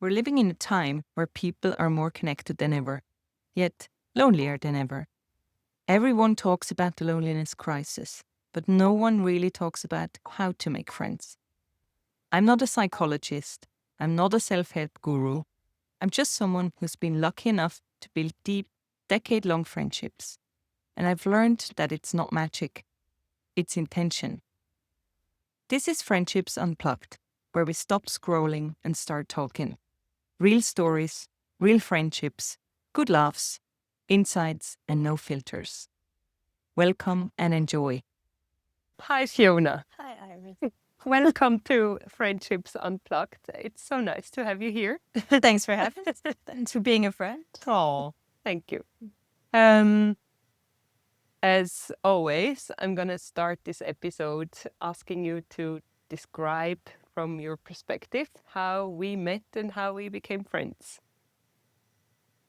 We're living in a time where people are more connected than ever, yet lonelier than ever. Everyone talks about the loneliness crisis, but no one really talks about how to make friends. I'm not a psychologist. I'm not a self-help guru. I'm just someone who's been lucky enough to build deep, decade-long friendships. And I've learned that it's not magic. It's intention. This is Friendships Unplugged, where we stop scrolling and start talking. Real stories, real friendships, good laughs, insights, and no filters. Welcome and enjoy. Hi, Fiona. Hi, Iris. Welcome to Friendships Unplugged. It's so nice to have you here. Thanks for having us. Thanks for being a friend. Oh, thank you. As always, I'm going to start this episode asking you to describe from your perspective how we met and how we became friends.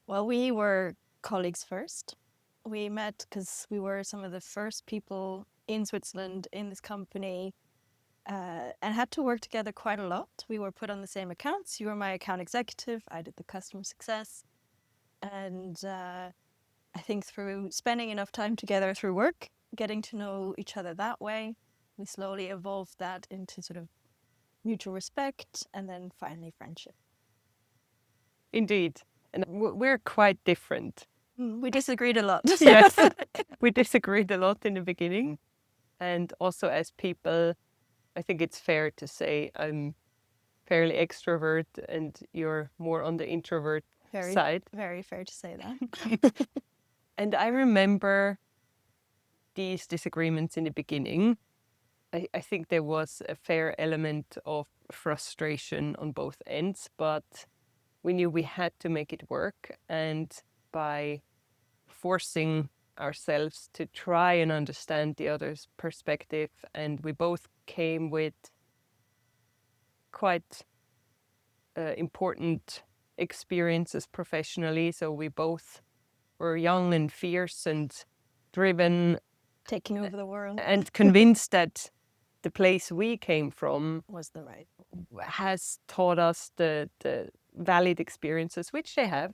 Well, we were colleagues first. We met because we were some of the first people in Switzerland in this company and had to work together quite a lot. We were put on the same accounts. You were my account executive. I did the customer success. And I think through spending enough time together through work, getting to know each other that way, we slowly evolved that into sort of mutual respect and then finally friendship. Indeed. And we're quite different. We disagreed a lot. Yes, we disagreed a lot in the beginning. And also as people, I think it's fair to say I'm fairly extrovert and you're more on the introvert side. Very fair to say that. And I remember these disagreements in the beginning. I think there was a fair element of frustration on both ends, but we knew we had to make it work. And by forcing ourselves to try and understand the other's perspective, and we both came with quite important experiences professionally. So we both were young and fierce and driven, taking over the world, and convinced that the place we came from was the right has taught us the valid experiences, which they have.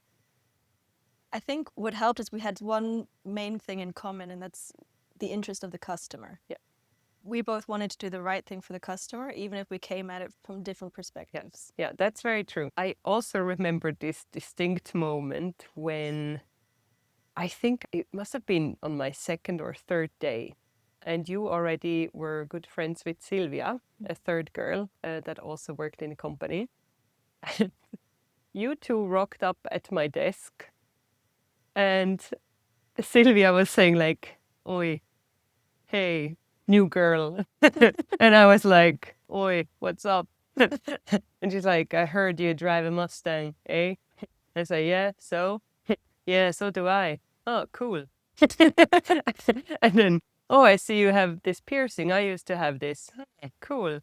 I think what helped is we had one main thing in common, and that's the interest of the customer. Yeah. We both wanted to do the right thing for the customer, even if we came at it from different perspectives. Yeah, that's very true. I also remember this distinct moment when I think it must have been on my second or third day. And you already were good friends with Sylvia, a third girl that also worked in the company. You two rocked up at my desk. And Sylvia was saying like, "Oi, hey, new girl." And I was like, "Oi, what's up?" And she's like, "I heard you drive a Mustang, eh?" I say, "Yeah, so?" "Yeah, so do I." "Oh, cool." And then, "Oh, I see you have this piercing. I used to have this." "Cool."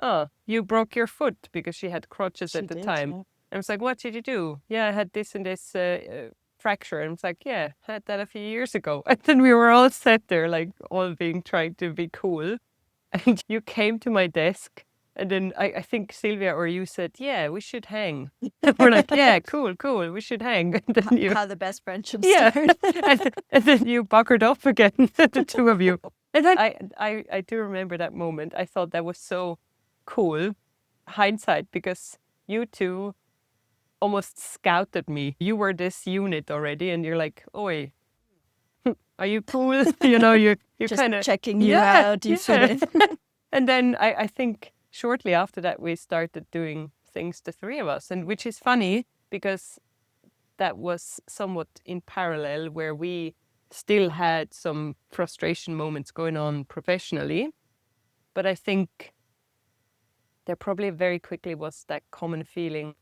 "Oh, you broke your foot," because she had crutches at the time. Yeah. I was like, "What did you do?" "Yeah, I had this and this fracture." And I was like, "Yeah, I had that a few years ago." And then we were all sat there, like all trying to be cool. And you came to my desk. And then I think Sylvia or you said, "Yeah, we should hang." And we're like, "Yeah, cool, we should hang." And then you, how the best friendships yeah, start. and then you buckered off again, the two of you. And then I do remember that moment. I thought that was so cool, hindsight, because you two almost scouted me. You were this unit already, and you're like, "Oi, are you cool?" You Just kind of checking you out. You fit in. And then I think shortly after that, we started doing things, the three of us, and which is funny because that was somewhat in parallel where we still had some frustration moments going on professionally. But I think there probably very quickly was that common feeling.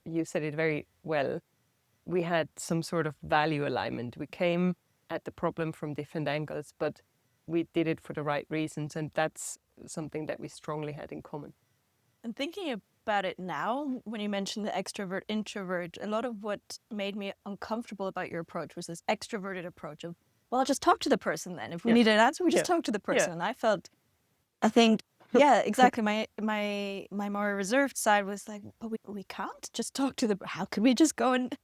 You said it very well. We had some sort of value alignment. We came at the problem from different angles, but we did it for the right reasons. And that's something that we strongly had in common. And thinking about it now, when you mentioned the extrovert, introvert, a lot of what made me uncomfortable about your approach was this extroverted approach of, well, I'll just talk to the person then. If we need an answer, we just talk to the person. And I think Yeah, exactly. My more reserved side was like, but we can't just talk to the. How can we just go and?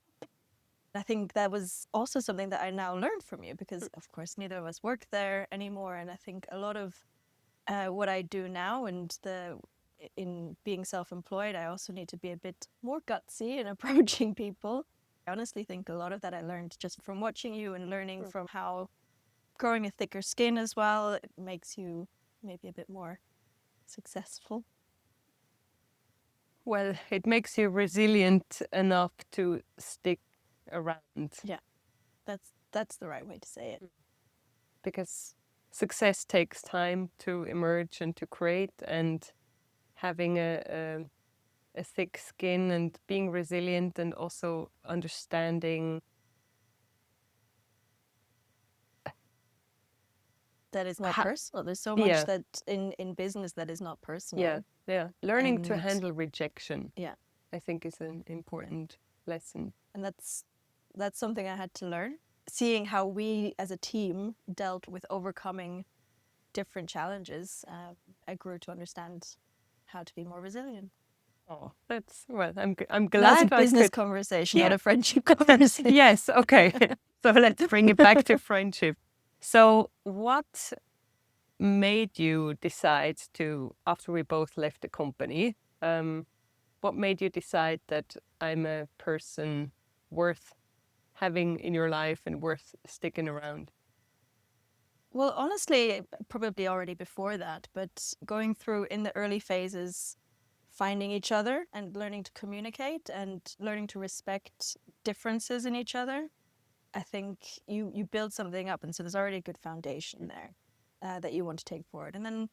I think that was also something that I now learned from you because, of course, neither of us work there anymore, and I think a lot of what I do now and in being self-employed, I also need to be a bit more gutsy in approaching people. I honestly think a lot of that I learned just from watching you and learning from how growing a thicker skin as well, it makes you maybe a bit more successful. Well, it makes you resilient enough to stick around. Yeah, that's the right way to say it. Because success takes time to emerge and to create, and having a thick skin and being resilient and also understanding That is not personal. There's so yeah. much that in business that is not personal. Yeah, learning to And- handle rejection, Yeah, I think, is an important lesson. and that's something I had to learn. Seeing how we as a team dealt with overcoming different challenges, I grew to understand how to be more resilient. Oh, that's well. I'm That's glad a I business could. conversation, Yeah. not a friendship conversation. Yes. Okay. So let's bring it back to friendship. So what made you decide to, after we both left the company, what made you decide that I'm a person worth having in your life and worth sticking around? Well, honestly, probably already before that, but going through in the early phases, finding each other and learning to communicate and learning to respect differences in each other, I think you build something up, and so there's already a good foundation there that you want to take forward. And then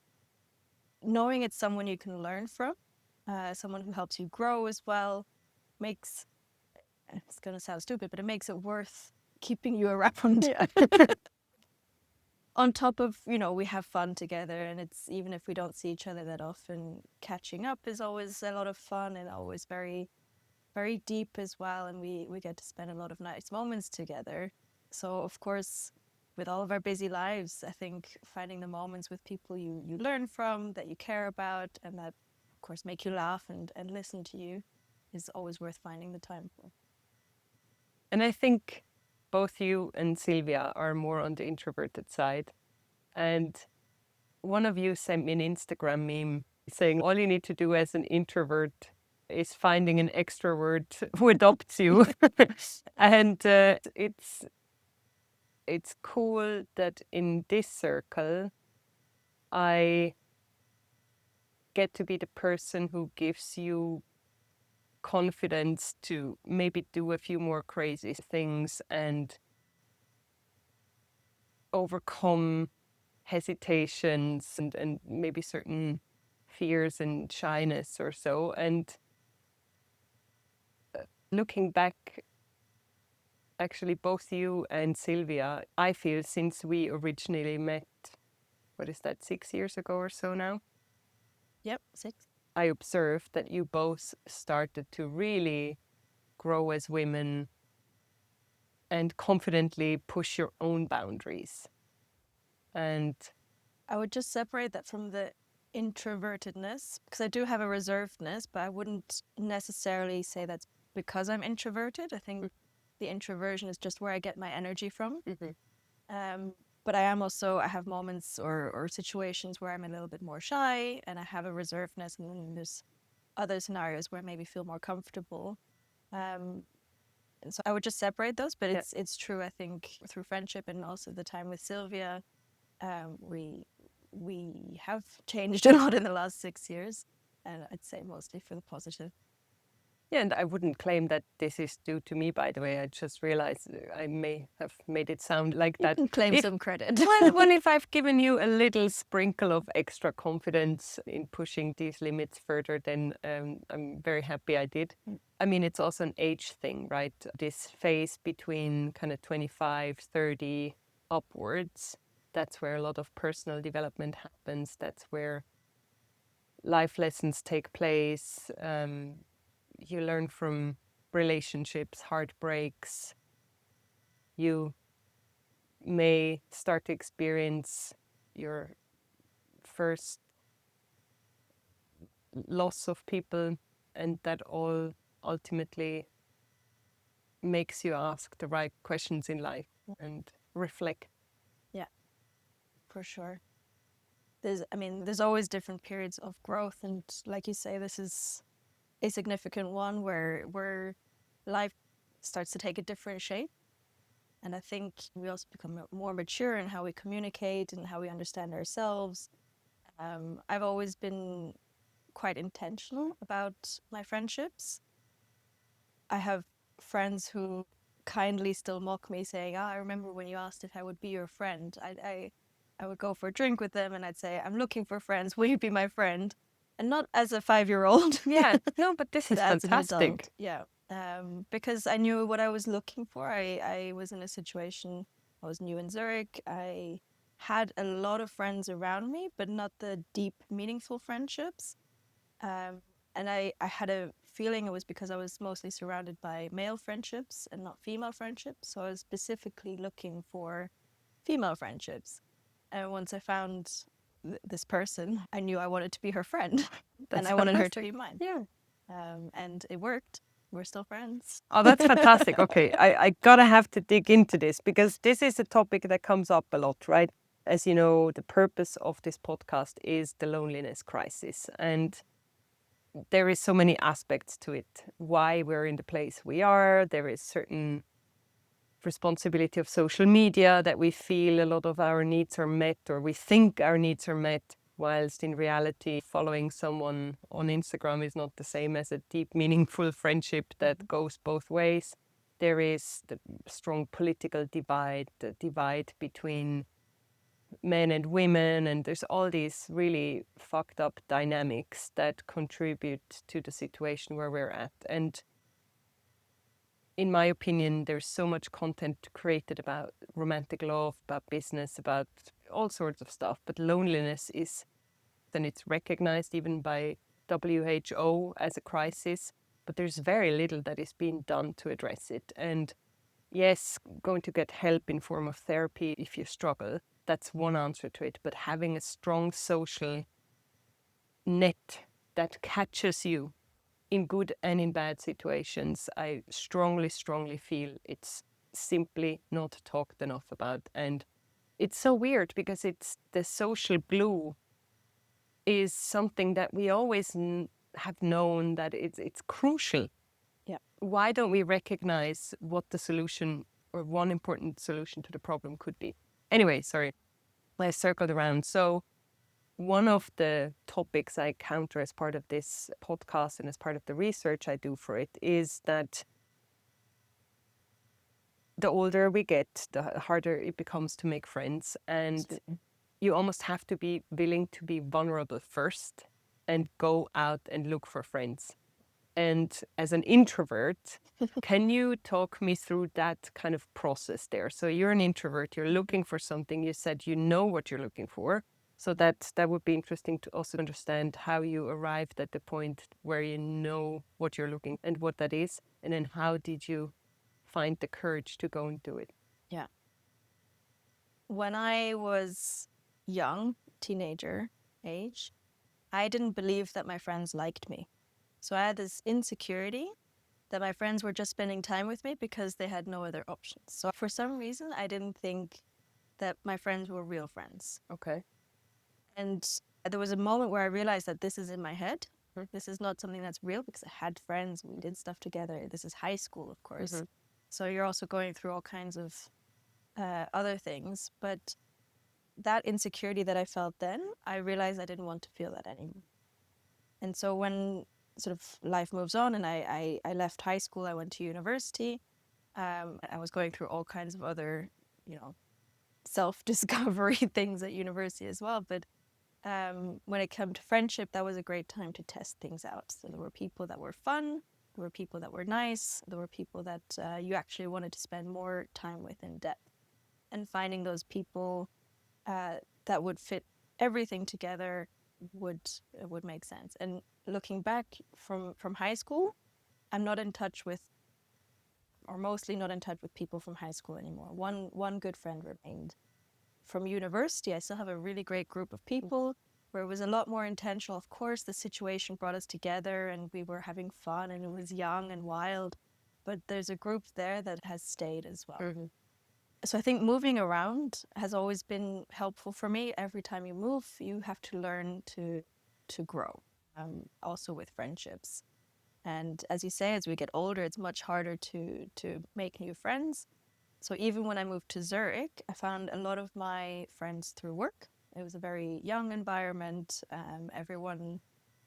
knowing it's someone you can learn from, someone who helps you grow as well, makes it's going to sound stupid, but it makes it worth keeping you around. Yeah. On top of, we have fun together, and it's even if we don't see each other that often, catching up is always a lot of fun and always very, very deep as well. And we get to spend a lot of nice moments together. So, of course, with all of our busy lives, I think finding the moments with people you learn from, that you care about, and that, of course, make you laugh and listen to you is always worth finding the time for. And I think both you and Sylvia are more on the introverted side. And one of you sent me an Instagram meme saying all you need to do as an introvert is finding an extrovert who adopts you. And it's cool that in this circle, I get to be the person who gives you confidence to maybe do a few more crazy things and overcome hesitations and maybe certain fears and shyness or so. And looking back, actually, both you and Sylvia, I feel since we originally met, what is that, 6 years ago or so now? Yep, 6. I observed that you both started to really grow as women and confidently push your own boundaries. And I would just separate that from the introvertedness because I do have a reservedness, but I wouldn't necessarily say that's because I'm introverted. I think the introversion is just where I get my energy from. But I have moments or situations where I'm a little bit more shy and I have a reservedness, and then there's other scenarios where I maybe feel more comfortable. And so I would just separate those, but it's true. I think through friendship and also the time with Sylvia, we have changed a lot in the last 6 years, and I'd say mostly for the positive. yeah, and I wouldn't claim that this is due to me, by the way. I just realized I may have made it sound like that. You can claim some credit. Well, if I've given you a little sprinkle of extra confidence in pushing these limits further, then I'm very happy I did. I mean, it's also an age thing, right? This phase between kind of 25, 30 upwards, that's where a lot of personal development happens. That's where life lessons take place. You learn from relationships, heartbreaks. You may start to experience your first loss of people, and that all ultimately makes you ask the right questions in life and reflect. For sure. There's always different periods of growth, and like you say, this is a significant one where life starts to take a different shape. And I think we also become more mature in how we communicate and how we understand ourselves. I've always been quite intentional about my friendships. I have friends who kindly still mock me, saying, "Ah, I remember when you asked if I would be your friend." I would go for a drink with them and I'd say, "I'm looking for friends. Will you be my friend?" And not as a 5-year-old, Yeah, no, but this but is as an adult. fantastic. Yeah. Because I knew what I was looking for. I was in a situation, I was new in Zurich. I had a lot of friends around me, but not the deep, meaningful friendships. And I had a feeling it was because I was mostly surrounded by male friendships and not female friendships. So I was specifically looking for female friendships. And once I found this person, I knew I wanted to be her friend and I wanted her to be mine. Yeah. And it worked. We're still friends. Oh, that's fantastic. Okay, I gotta have to dig into this because this is a topic that comes up a lot, right? As you know, the purpose of this podcast is the loneliness crisis. And there is so many aspects to it. Why we're in the place we are. There is certain responsibility of social media that we feel a lot of our needs are met or we think our needs are met, whilst in reality following someone on Instagram is not the same as a deep, meaningful friendship that goes both ways. There is the strong political divide, the divide between men and women, and there's all these really fucked up dynamics that contribute to the situation where we're at. And in my opinion, there's so much content created about romantic love, about business, about all sorts of stuff. But loneliness is, and it's recognized even by WHO as a crisis. But there's very little that is being done to address it. And yes, going to get help in form of therapy if you struggle, that's one answer to it. But having a strong social net that catches you in good and in bad situations, I strongly, strongly feel it's simply not talked enough about. And it's so weird because it's the social glue is something that we always have known that it's crucial. Yeah. Why don't we recognize what the solution or one important solution to the problem could be? Anyway, sorry, I circled around. So one of the topics I counter as part of this podcast and as part of the research I do for it is that the older we get, the harder it becomes to make friends. And you almost have to be willing to be vulnerable first and go out and look for friends. And as an introvert, can you talk me through that kind of process there? So you're an introvert, you're looking for something, you said you know what you're looking for. So that would be interesting to also understand how you arrived at the point where you know what you're looking and what that is. And then how did you find the courage to go and do it? Yeah. When I was young, teenager age, I didn't believe that my friends liked me. So I had this insecurity that my friends were just spending time with me because they had no other options. So for some reason, I didn't think that my friends were real friends. Okay. And there was a moment where I realized that this is in my head. Mhm. This is not something that's real because I had friends, we did stuff together. This is high school, of course. Mhm. So you're also going through all kinds of other things. But that insecurity that I felt then, I realized I didn't want to feel that anymore. And so when sort of life moves on and I left high school, I went to university. I was going through all kinds of other, self-discovery things at university as well. But when it came to friendship, that was a great time to test things out. So there were people that were fun, there were people that were nice, there were people that you actually wanted to spend more time with in depth. And finding those people that would fit everything together would make sense. And looking back from high school, I'm not in touch with, or mostly not in touch with people from high school anymore. One good friend remained. From university, I still have a really great group of people. where it was a lot more intentional. Of course, the situation brought us together and we were having fun and it was young and wild, but there's a group there that has stayed as well. Mm-hmm. So I think moving around has always been helpful for me. Every time you move, you have to learn to grow, also with friendships. And as you say, as we get older, it's much harder to make new friends. So even when I moved to Zurich, I found a lot of my friends through work. It was a very young environment. Everyone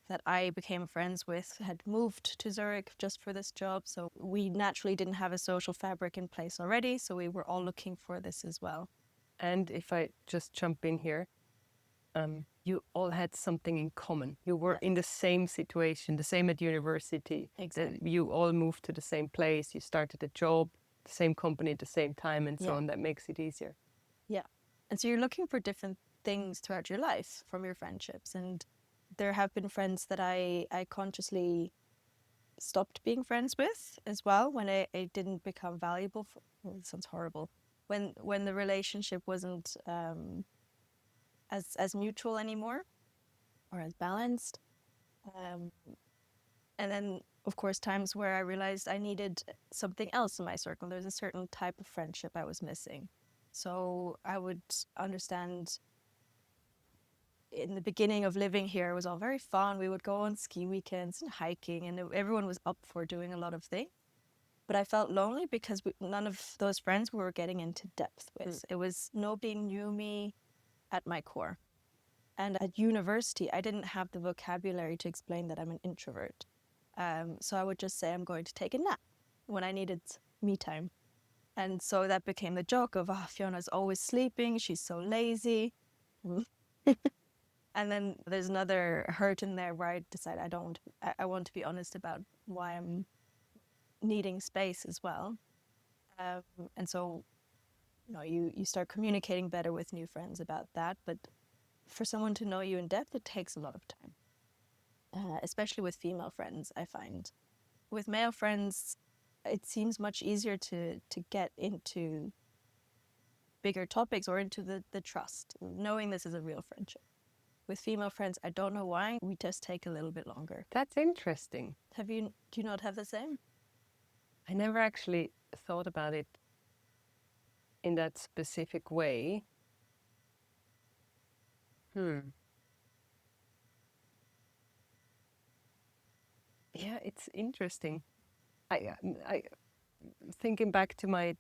that I became friends with had moved to Zurich just for this job. So we naturally didn't have a social fabric in place already. So we were all looking for this as well. And if I just jump in here, you all had something in common. You were in the same situation, the same at university. Exactly. You all moved to the same place. You started a job, the same company at the same time, and so Yeah. on. That makes it easier. Yeah. And so you're looking for different things throughout your life from your friendships. And there have been friends that I consciously stopped being friends with as well when it didn't become valuable. Well, it sounds horrible. When the relationship wasn't as mutual anymore or as balanced. And then, of course, times where I realized I needed something else in my circle. There's a certain type of friendship I was missing. So I would understand in the beginning of living here, it was all very fun. We would go on ski weekends and hiking, and everyone was up for doing a lot of things. But I felt lonely because none of those friends we were getting into depth with. It was nobody knew me at my core. And at university, I didn't have the vocabulary to explain that I'm an introvert. So I would just say I'm going to take a nap when I needed me time. And so that became the joke of, oh, Fiona's always sleeping. She's so lazy. And then there's another hurt in there where I decide I want to be honest about why I'm needing space as well. And so, you start communicating better with new friends about that. But for someone to know you in depth, it takes a lot of time, especially with female friends, I find. With male friends, it seems much easier to get into bigger topics or into the trust, knowing this is a real friendship. With female friends, I don't know why, we just take a little bit longer. That's interesting. Do you not have the same? I never actually thought about it in that specific way. Yeah, it's interesting. I thinking back to my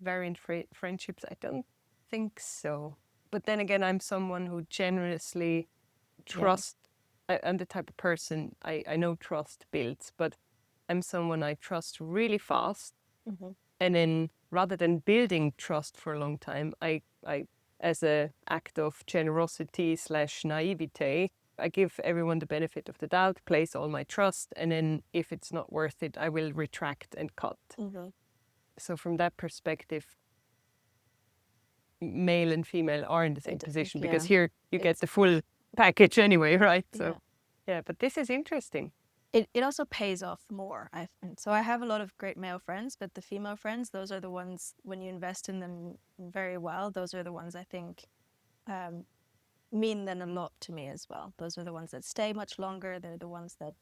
variant friendships, I don't think so. But then again, I'm someone who generously trust. I'm the type of person, I know trust builds, but I'm someone I trust really fast. Mm-hmm. And then rather than building trust for a long time, I as a act of generosity / naivete, I give everyone the benefit of the doubt, place all my trust, and then if it's not worth it, I will retract and cut. Mm-hmm. So from that perspective, male and female are in the same position because here you get the full package anyway, right? So yeah, but this is interesting. It also pays off more, I find. So I have a lot of great male friends, but the female friends, those are the ones, when you invest in them very well, those are the ones I think mean then a lot to me as well. Those are the ones that stay much longer. They're the ones that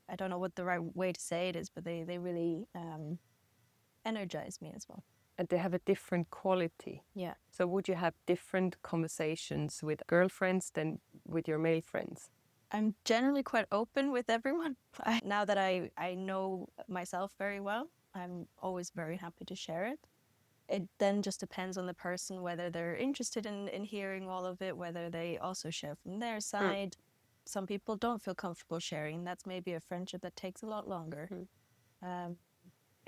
I don't know what the right way to say it is, but they really energize me as well. And they have a different quality. Yeah. So would you have different conversations with girlfriends than with your male friends? I'm generally quite open with everyone. Now that I know myself very well, I'm always very happy to share it. It then just depends on the person, whether they're interested in hearing all of it, whether they also share from their side. Some people don't feel comfortable sharing. That's maybe a friendship that takes a lot longer. In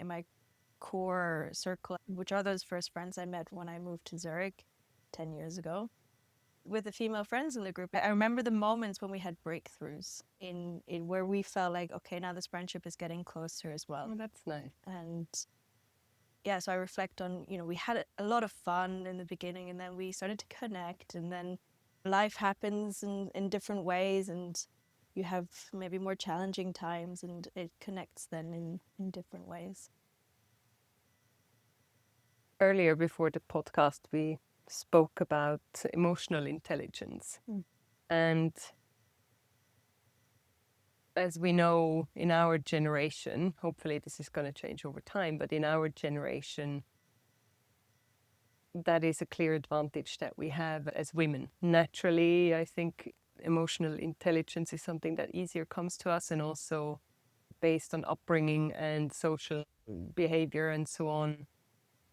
my core circle, which are those first friends I met when I moved to Zurich 10 years ago, with the female friends in the group, I remember the moments when we had breakthroughs in where we felt like, okay, now this friendship is getting closer as well. Oh, that's nice. And yeah, so I reflect on, we had a lot of fun in the beginning, and then we started to connect, and then life happens in different ways, and you have maybe more challenging times, and it connects then in different ways. Earlier before the podcast, we spoke about emotional intelligence. And as we know in our generation, hopefully this is going to change over time, but in our generation, that is a clear advantage that we have as women. Naturally, I think emotional intelligence is something that easier comes to us, and also based on upbringing and social behavior and so on.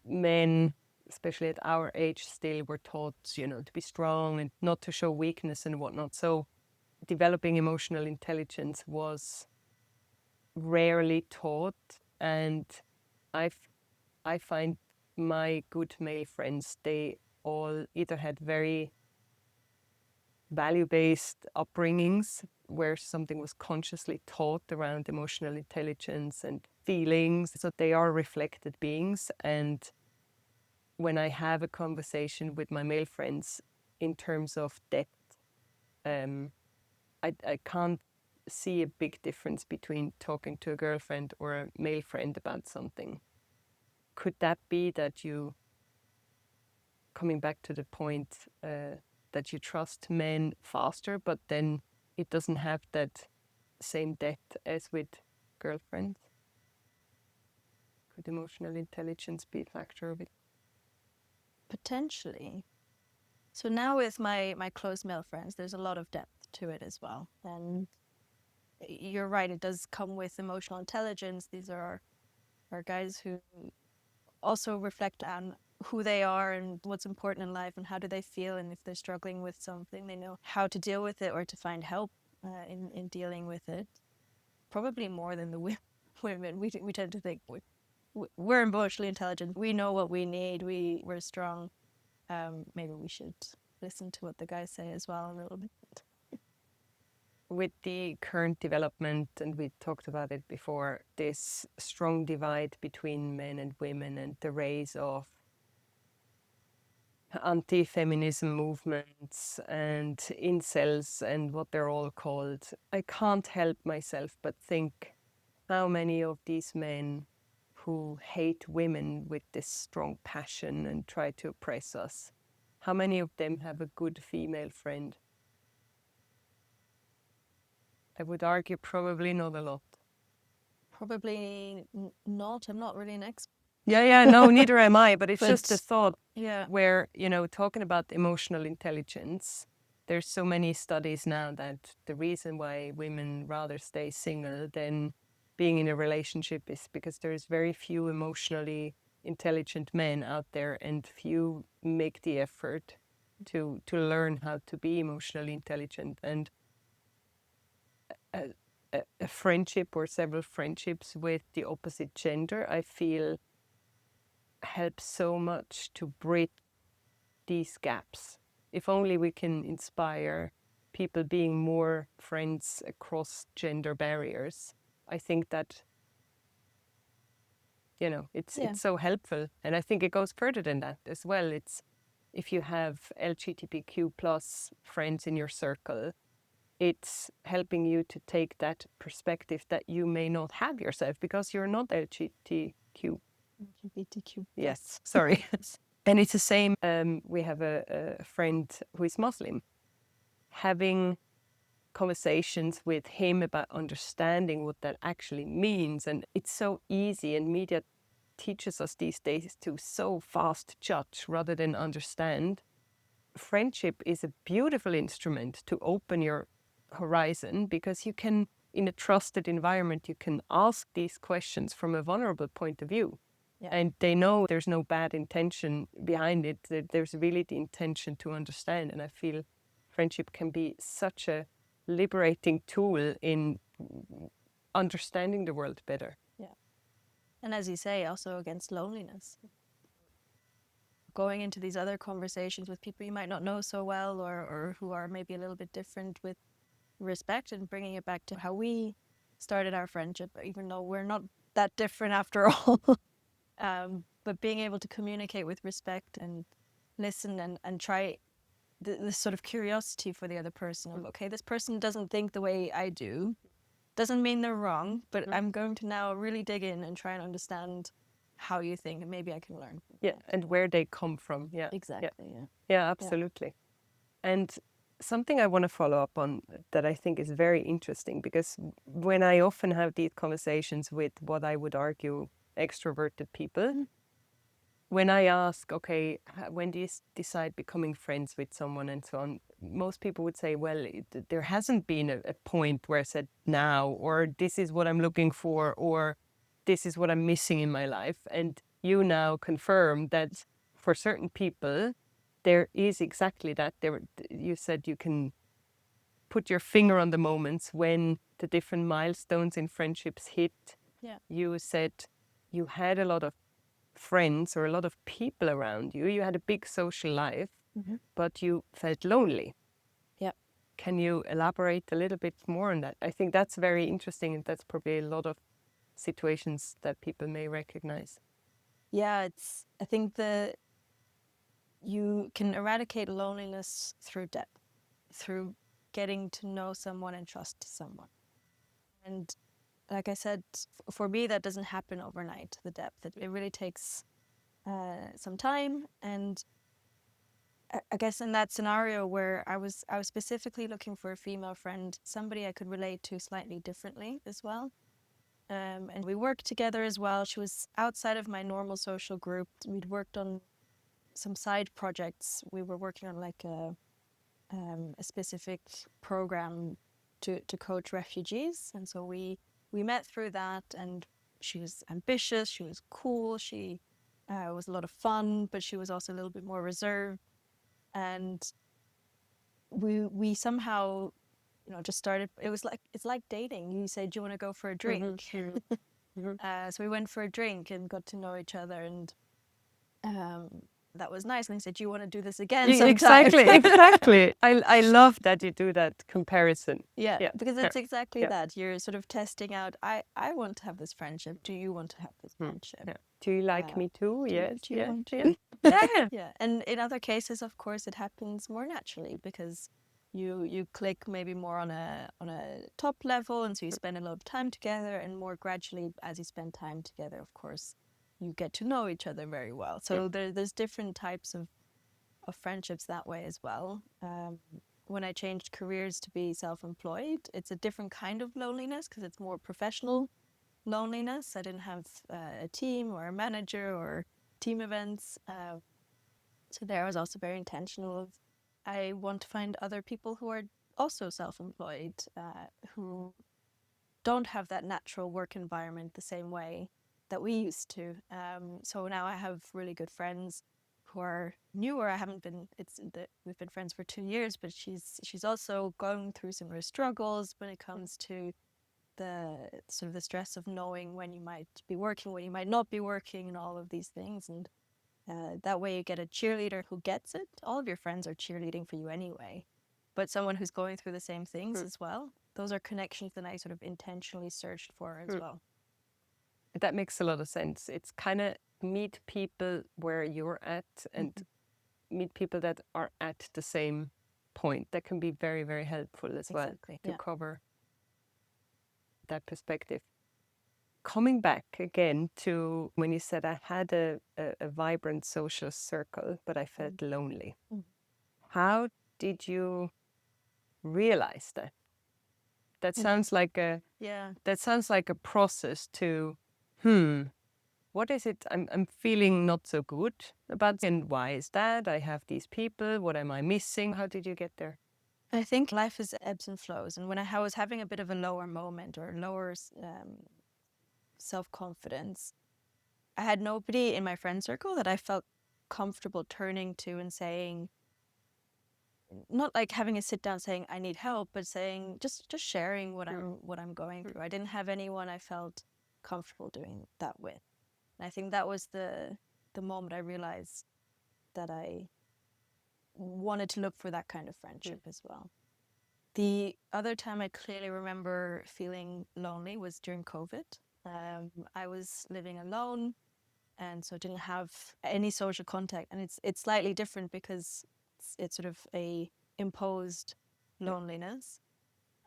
Men, especially at our age, still were taught, to be strong and not to show weakness and whatnot. So developing emotional intelligence was rarely taught, and I find my good male friends, they all either had very value-based upbringings where something was consciously taught around emotional intelligence and feelings, so they are reflected beings. And when I have a conversation with my male friends in terms of depth, I can't see a big difference between talking to a girlfriend or a male friend about something. Could that be that you, coming back to the point, that you trust men faster, but then it doesn't have that same depth as with girlfriends? Could emotional intelligence be a factor of it? Potentially. So now with my close male friends, there's a lot of depth to it as well. And you're right, it does come with emotional intelligence. These are our guys who also reflect on who they are and what's important in life and how do they feel, and if they're struggling with something, they know how to deal with it or to find help in dealing with it. Probably more than the women. We tend to think we're emotionally intelligent. We know what we need. We're strong. Maybe we should listen to what the guys say as well a little bit. With the current development, and we talked about it before, this strong divide between men and women and the rise of anti-feminism movements and incels and what they're all called, I can't help myself but think how many of these men who hate women with this strong passion and try to oppress us, how many of them have a good female friend? I would argue probably not a lot. Probably not. I'm not really an expert. Yeah, no, neither am I, but it's just a But thought yeah, where, talking about emotional intelligence, there's so many studies now that the reason why women rather stay single than being in a relationship is because there's very few emotionally intelligent men out there, and few make the effort to learn how to be emotionally intelligent. And a friendship or several friendships with the opposite gender, I feel, helps so much to bridge these gaps. If only we can inspire people being more friends across gender barriers, I think that, it's so helpful. And I think it goes further than that as well. It's, if you have LGBTQ plus friends in your circle, it's helping you to take that perspective that you may not have yourself because you're not LGBTQ. LGBTQ. Yes, sorry. And it's the same. We have a friend who is Muslim. Having conversations with him about understanding what that actually means. And it's so easy, and media teaches us these days to so fast judge rather than understand. Friendship is a beautiful instrument to open your horizon, because you can, in a trusted environment, you can ask these questions from a vulnerable point of view. Yeah. And they know there's no bad intention behind it. There's really the intention to understand. And I feel friendship can be such a liberating tool in understanding the world better. Yeah. And as you say, also against loneliness. Going into these other conversations with people you might not know so well, or who are maybe a little bit different, with respect, and bringing it back to how we started our friendship, even though we're not that different after all. But being able to communicate with respect and listen and try this sort of curiosity for the other person of, okay, this person doesn't think the way I do. Doesn't mean they're wrong, but I'm going to now really dig in and try and understand how you think, and maybe I can learn from Yeah, that. and where they come from. Yeah. Exactly. Yeah. Yeah, absolutely. And something I want to follow up on that I think is very interesting, because when I often have these conversations with what I would argue extroverted people, when I ask, okay, when do you decide becoming friends with someone and so on, most people would say, well, there hasn't been a point where I said now, or this is what I'm looking for, or this is what I'm missing in my life. And you now confirm that for certain people, there is exactly that. You said you can put your finger on the moments when the different milestones in friendships hit. Yeah. You said you had a lot of friends or a lot of people around you. You had a big social life, but you felt lonely. Yeah. Can you elaborate a little bit more on that? I think that's very interesting, and that's probably a lot of situations that people may recognize. Yeah, I think you can eradicate loneliness through depth, through getting to know someone and trust someone. And like I said, for me, that doesn't happen overnight, the depth. It really takes some time. And I guess in that scenario where I was specifically looking for a female friend, somebody I could relate to slightly differently as well. And we worked together as well. She was outside of my normal social group. We'd worked on some side projects. We were working on like a specific program to coach refugees, and so we met through that. And she was ambitious. She was cool. She was a lot of fun, but she was also a little bit more reserved. And we somehow, just started. It's like dating. You say, "Do you want to go for a drink?" So we went for a drink and got to know each other, and that was nice. And he said, "Do you want to do this again sometime?" Exactly. I love that you do that comparison. Yeah, because it's exactly Yeah. that. You're sort of testing out, I want to have this friendship. Do you want to have this friendship? Yeah. Do you like me too? Yes. Do you want to? Yeah. Yeah. And in other cases, of course, it happens more naturally because you click maybe more on a top level, and so you spend a lot of time together, and more gradually as you spend time together, of course, you get to know each other very well. So there's different types of friendships that way as well. When I changed careers to be self-employed, it's a different kind of loneliness because it's more professional loneliness. I didn't have a team or a manager or team events. So there I was also very intentional of, I want to find other people who are also self-employed, who don't have that natural work environment the same way that we used to. So now I have really good friends who are newer. I haven't been. We've been friends for 2 years, but she's also going through similar struggles when it comes to the sort of the stress of knowing when you might be working, when you might not be working, and all of these things. And that way you get a cheerleader who gets it. All of your friends are cheerleading for you anyway, but someone who's going through the same things as well. Those are connections that I sort of intentionally searched for as well. That makes a lot of sense. It's kind of meet people where you're at and meet people that are at the same point. That can be very, very helpful as well to cover that perspective. Coming back again to when you said I had a vibrant social circle, but I felt lonely. How did you realize that? That sounds like a process to, what is it I'm feeling not so good about, and why is that? I have these people, what am I missing? How did you get there? I think life is ebbs and flows, and when I was having a bit of a lower moment or lower self-confidence, I had nobody in my friend circle that I felt comfortable turning to and saying, not like having a sit down saying I need help, but saying just sharing what I'm going through. I didn't have anyone I felt comfortable doing that with. And I think that was the moment I realized that I wanted to look for that kind of friendship as well. The other time I clearly remember feeling lonely was during COVID. I was living alone, and so didn't have any social contact. And it's slightly different because it's sort of a imposed loneliness.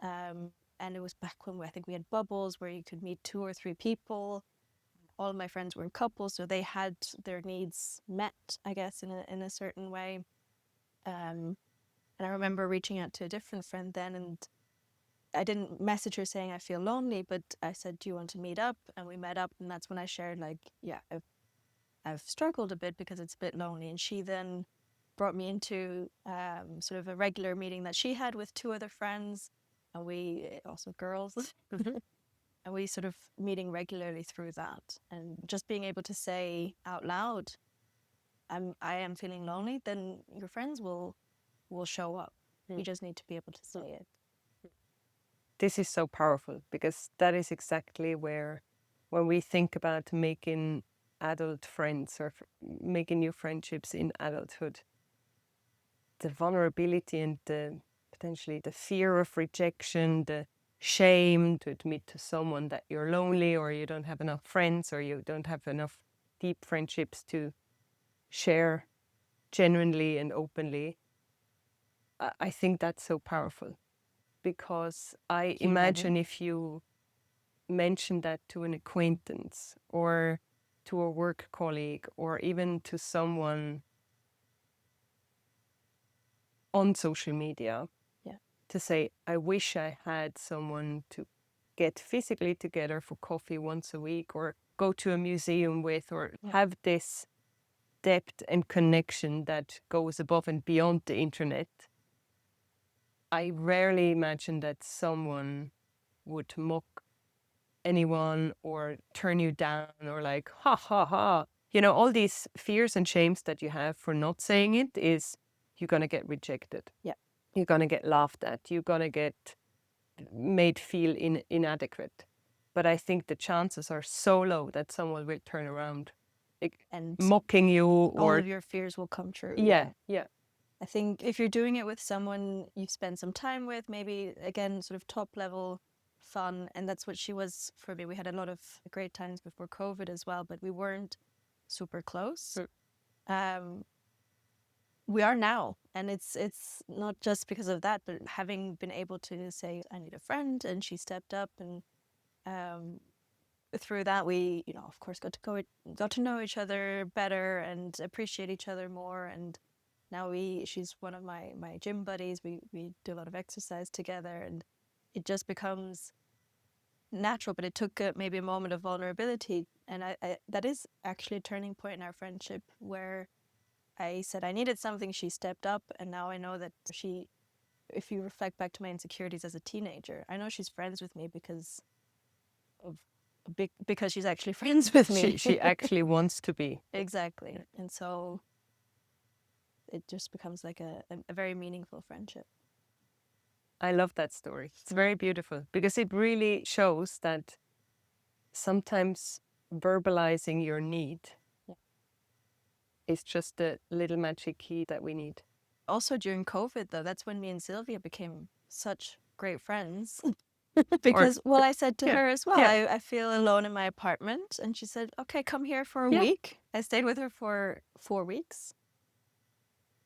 And it was back when I think we had bubbles where you could meet 2 or 3 people all my friends were in couples, so they had their needs met, I guess, in a certain way. And I remember reaching out to a different friend then, and I didn't message her saying I feel lonely, but I said, do you want to meet up? And we met up, and that's when I shared, like, yeah, I've struggled a bit because it's a bit lonely. And she then brought me into sort of a regular meeting that she had with 2 other friends, and we also girls, and we sort of meeting regularly through that, and just being able to say out loud, I am feeling lonely. Then your friends will show up. You just need to be able to say it. This is so powerful, because that is exactly where, when we think about making adult friends or making new friendships in adulthood, the vulnerability and potentially the fear of rejection, the shame to admit to someone that you're lonely or you don't have enough friends or you don't have enough deep friendships to share genuinely and openly. I think that's so powerful, because I imagine if you mention that to an acquaintance or to a work colleague or even to someone on social media, to say, I wish I had someone to get physically together for coffee once a week or go to a museum with, or have this depth and connection that goes above and beyond the internet. I rarely imagine that someone would mock anyone or turn you down or like, ha ha ha. You know, all these fears and shames that you have for not saying it is you're going to get rejected. Yeah. You're going to get laughed at. You're going to get made feel inadequate. But I think the chances are so low that someone will turn around And mocking you, all or of your fears will come true. yeah. I think if you're doing it with someone you spend some time with, maybe again, sort of top level fun. And that's what she was for me. We had a lot of great times before COVID as well, but we weren't super close. We are now. And it's not just because of that, but having been able to say, I need a friend, and she stepped up, and through that we, of course, got to know each other better and appreciate each other more. And now she's one of my gym buddies. We do a lot of exercise together, and it just becomes natural. But it took maybe a moment of vulnerability, and I that is actually a turning point in our friendship, where I said I needed something. She stepped up, and now I know that if you reflect back to my insecurities as a teenager, I know she's friends with me because she's actually friends with me. She actually wants to be. Exactly. And so it just becomes like a very meaningful friendship. I love that story. It's very beautiful, because it really shows that sometimes verbalizing your need is just the little magic key that we need. Also during COVID, though, that's when me and Sylvia became such great friends. Because, I said to her as well, I feel alone in my apartment. And she said, okay, come here for a week. I stayed with her for 4 weeks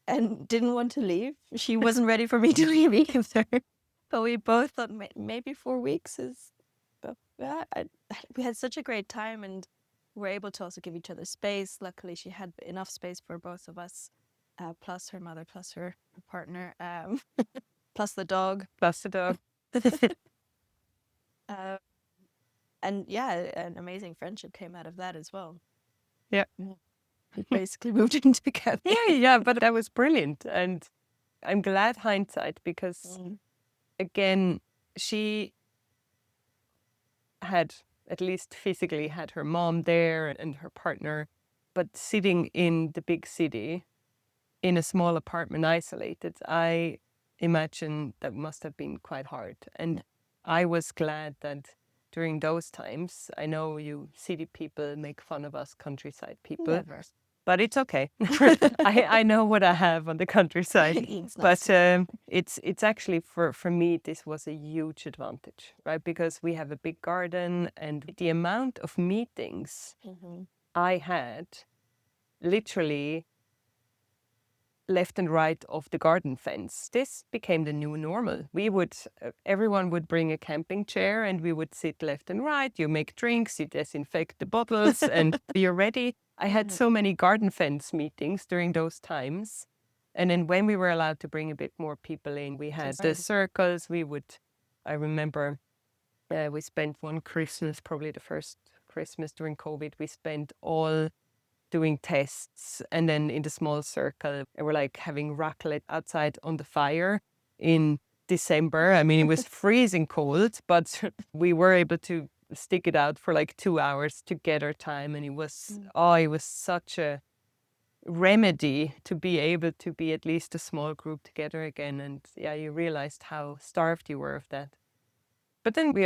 and didn't want to leave. She wasn't ready for me to leave either. But we both thought maybe 4 weeks is... But we had such a great time, and we're able to also give each other space. Luckily, she had enough space for both of us, plus her mother, plus her partner, plus the dog. And an amazing friendship came out of that as well. Yeah. We basically moved in together. Yeah, but that was brilliant. And I'm glad hindsight, because again, she had, at least physically, had her mom there and her partner, but sitting in the big city in a small apartment, isolated, I imagine that must have been quite hard. And I was glad that during those times, I know you city people make fun of us countryside people. Never. But it's okay. I know what I have on the countryside. But it's actually, for me, this was a huge advantage, right? Because we have a big garden, and the amount of meetings I had, literally left and right of the garden fence. This became the new normal. Everyone would bring a camping chair and we would sit left and right. You make drinks, you disinfect the bottles, and you're ready. I had so many garden fence meetings during those times. And then when we were allowed to bring a bit more people in, we had the circles. I remember we spent one Christmas, probably the first Christmas during COVID, we spent all doing tests, and then in the small circle, and we're like having raclette outside on the fire in December. I mean, it was freezing cold, but we were able to stick it out for like 2 hours together time, and it was such a remedy to be able to be at least a small group together again. And you realized how starved you were of that. But then we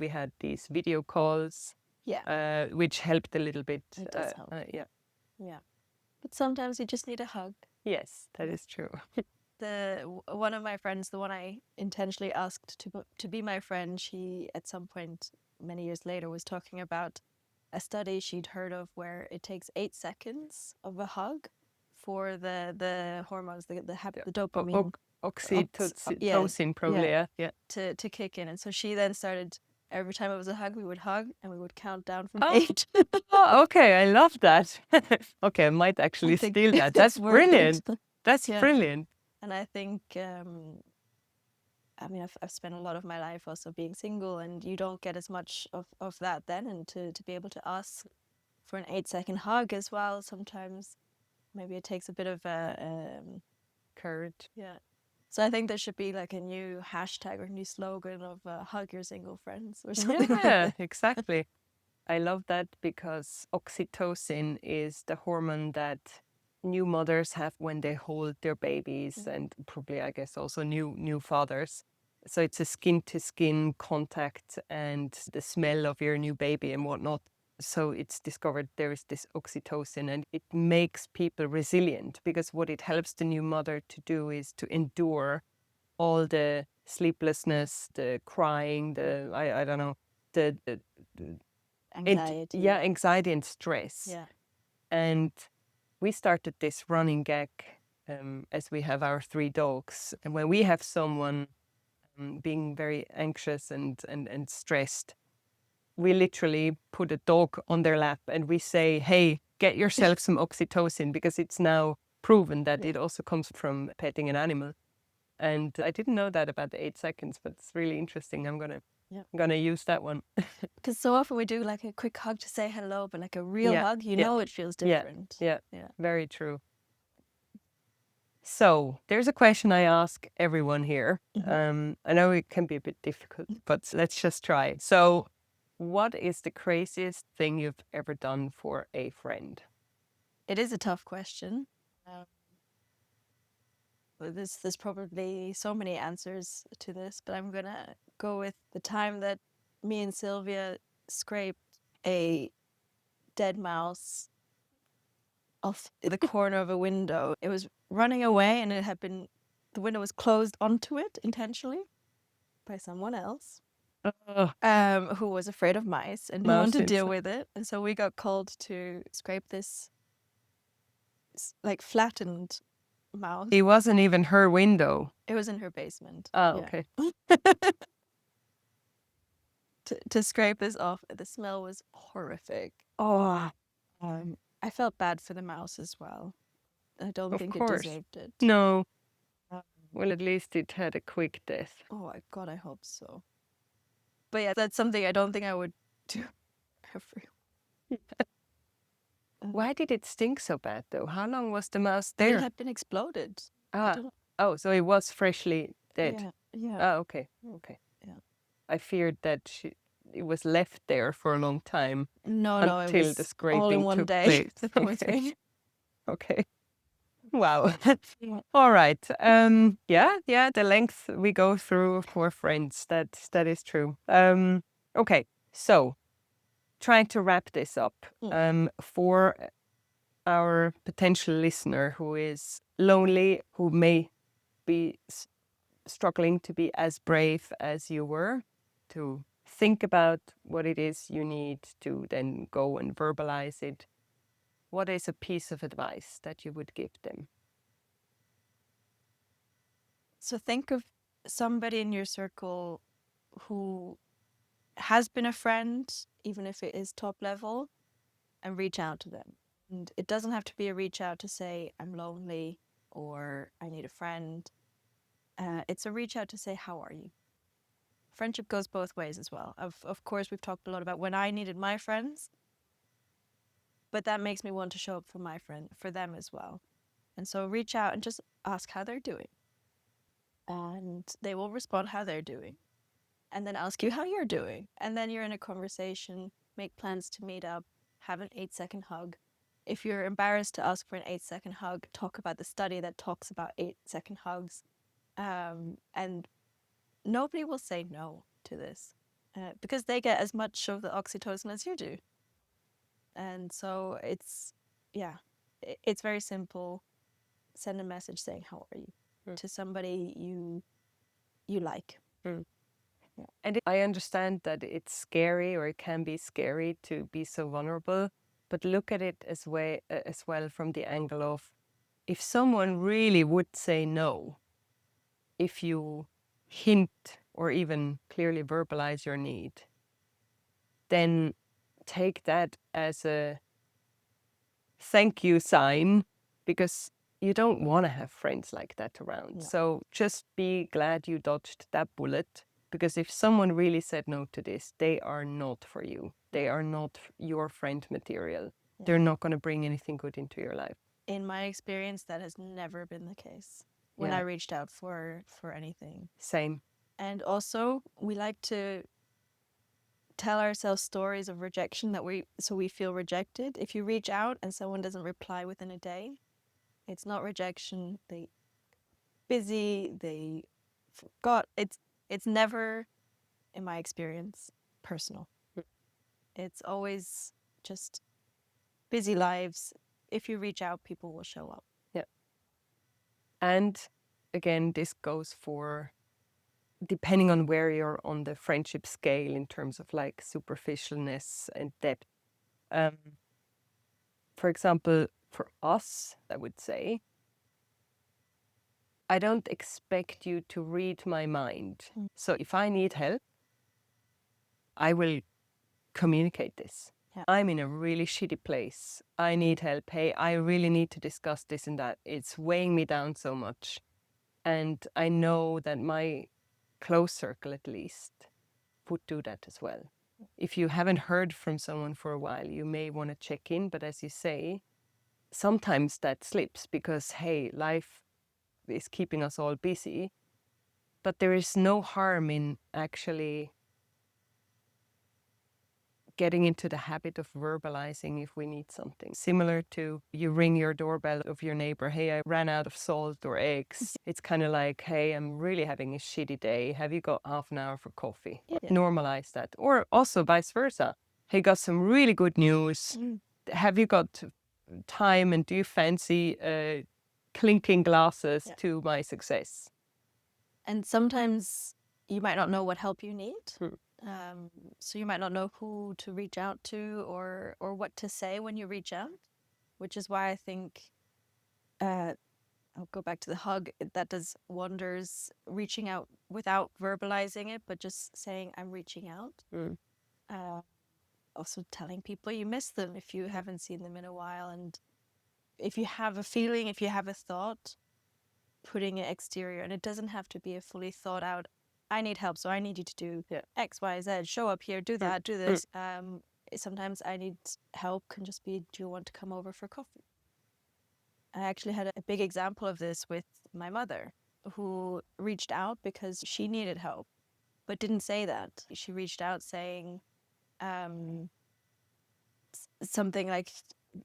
had these video calls, which helped a little bit. It does help. Yeah. But sometimes you just need a hug. Yes, that is true. One of my friends, the one I intentionally asked to be my friend, she at some point many years later was talking about a study she'd heard of where it takes 8 seconds of a hug for the hormones, the dopamine, oxytocin, probably, yeah, to kick in. And so she then started. Every time it was a hug, we would hug and we would count down from 8. Oh, okay, I love that. Okay, I might actually steal that. That's brilliant. That's brilliant. And I think, I mean, I've spent a lot of my life also being single, and you don't get as much of that then. And to be able to ask for an 8-second hug as well, sometimes maybe it takes a bit of courage. Yeah. So I think there should be like a new hashtag or a new slogan of hug your single friends or something. Yeah, exactly. I love that because oxytocin is the hormone that new mothers have when they hold their babies, and probably, I guess, also new fathers. So it's a skin-to-skin contact and the smell of your new baby and whatnot. So it's discovered there is this oxytocin, and it makes people resilient, because what it helps the new mother to do is to endure all the sleeplessness, the crying, I don't know, the anxiety. Anxiety and stress. Yeah. And we started this running gag as we have our 3 dogs. And when we have someone being very anxious and stressed, we literally put a dog on their lap and we say, hey, get yourself some oxytocin, because it's now proven that it also comes from petting an animal. And I didn't know that about the 8 seconds, but it's really interesting. I'm gonna use that one. Because so often we do like a quick hug to say hello, but like a real hug, know it feels different. Yeah, very true. So there's a question I ask everyone here. I know it can be a bit difficult, but let's just try. So what is the craziest thing you've ever done for a friend? It is a tough question. There's probably so many answers to this, but I'm gonna go with the time that me and Sylvia scraped a dead mouse off the corner of a window. It was running away, and the window was closed onto it intentionally by someone else who was afraid of mice and didn't want to deal with it. And so we got called to scrape this like flattened mouse. It wasn't even her window. It was in her basement. Oh, okay. To scrape this off, the smell was horrific. I felt bad for the mouse as well. I don't think it deserved it. No. Well, at least it had a quick death. Oh, God, I hope so. But yeah, that's something I don't think I would do ever. Why did it stink so bad, though? How long was the mouse there? It had been exploded. Oh, so it was freshly dead. Yeah. Oh, okay. Yeah. I feared that it was left there for a long time. No, until it was the scraping all in one took day. place. Okay. Wow. All right. The length we go through for friends. That is true. Okay. So, trying to wrap this up. For our potential listener who is lonely, who may be struggling to be as brave as you were, to think about what it is you need to then go and verbalize it. What is a piece of advice that you would give them? So think of somebody in your circle who has been a friend, even if it is top level, and reach out to them. And it doesn't have to be a reach out to say, I'm lonely or I need a friend. It's a reach out to say, how are you? Friendship goes both ways as well. Of course, we've talked a lot about when I needed my friends, but that makes me want to show up for my friend, for them as well. And so reach out and just ask how they're doing. And they will respond how they're doing. And then ask you how you're doing. And then you're in a conversation, make plans to meet up, have an 8-second hug. If you're embarrassed to ask for an 8-second hug, talk about the study that talks about 8-second hugs. And nobody will say no to this because they get as much of the oxytocin as you do. And so it's very simple. Send a message saying, how are you? To somebody you like. Yeah. And I understand that it's scary, or it can be scary to be so vulnerable, but look at it as well from the angle of, if someone really would say no, if you hint or even clearly verbalize your need, then take that as a thank you sign, because you don't want to have friends like that around. No. So just be glad you dodged that bullet, because if someone really said no to this, they are not for you. They are not your friend material. Yeah. They're not going to bring anything good into your life. In my experience, that has never been the case when I reached out for anything. Same. And also, we like to tell ourselves stories of rejection so we feel rejected. If you reach out and someone doesn't reply within a day, it's not rejection. They busy, they forgot. It's never, in my experience, personal. It's always just busy lives. If you reach out, people will show up. Yeah. And again, this goes for, depending on where you're on the friendship scale in terms of like superficialness and depth. For example, for us, I would say, I don't expect you to read my mind. So if I need help, I will communicate this. Yeah. I'm in a really shitty place. I need help. Hey, I really need to discuss this and that. It's weighing me down so much. And I know that my close circle, at least, would do that as well. If you haven't heard from someone for a while, you may want to check in. But as you say, sometimes that slips because, hey, life is keeping us all busy. But there is no harm in actually getting into the habit of verbalizing if we need something. Similar to you ring your doorbell of your neighbor, hey, I ran out of salt or eggs. It's kind of like, hey, I'm really having a shitty day. Have you got half an hour for coffee? Yeah. Normalize that. Or also vice versa. Hey, got some really good news. Have you got time, and do you fancy clinking glasses to my success? And sometimes you might not know what help you need. So you might not know who to reach out to or what to say when you reach out, which is why I think I'll go back to the hug. That does wonders, reaching out without verbalizing it, but just saying, I'm reaching out. Also telling people you miss them if you haven't seen them in a while. And if you have a feeling, if you have a thought, putting it exterior. And it doesn't have to be a fully thought out, I need help, so I need you to do X, Y, Z, show up here, do that, do this. Sometimes I need help can just be, do you want to come over for coffee? I actually had a big example of this with my mother, who reached out because she needed help, but didn't say that. She reached out saying something like,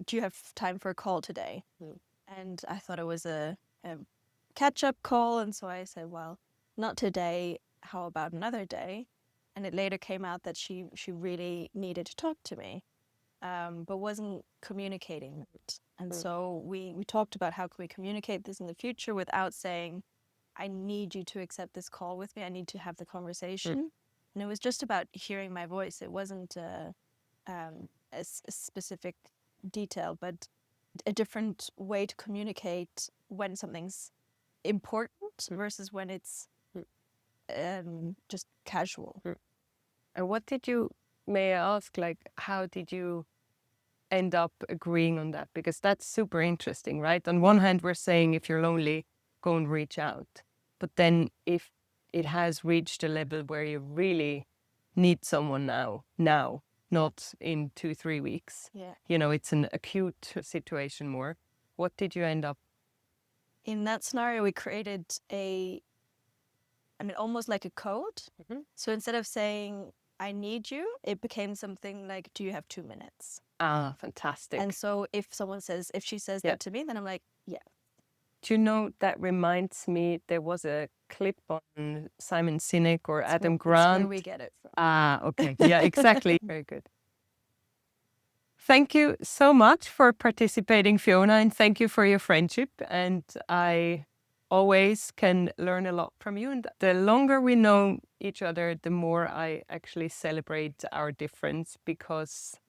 do you have time for a call today? And I thought it was a catch-up call, and so I said, well, not today, how about another day? And it later came out that she really needed to talk to me, but wasn't communicating it. And so we talked about how can we communicate this in the future without saying, I need you to accept this call with me, I need to have the conversation. And it was just about hearing my voice. It wasn't a specific detail, but a different way to communicate when something's important out versus when it's just casual. And what did you, may I ask, like, how did you end up agreeing on that? Because that's super interesting, right? On one hand, we're saying if you're lonely, go and reach out. But then if it has reached a level where you really need someone now, not in 2-3 weeks, Yeah. you know, it's an acute situation more. What did you end up? In that scenario, we created almost like a code. So instead of saying, I need you, it became something like, do you have 2 minutes? Ah, fantastic. And so if she says Yeah. that to me, then I'm like, yeah. Do you know, that reminds me, there was a clip on Simon Sinek or Adam That's Grant. where we get it from. Ah, okay. Yeah, exactly. Very good. Thank you so much for participating, Fiona, and thank you for your friendship. And I always can learn a lot from you. And the longer we know each other, the more I actually celebrate our difference, because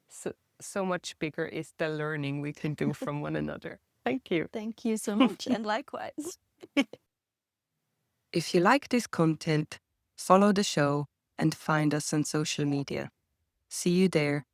so much bigger is the learning we can do from one another. Thank you. Thank you so much. And likewise. If you like this content, follow the show and find us on social media. See you there.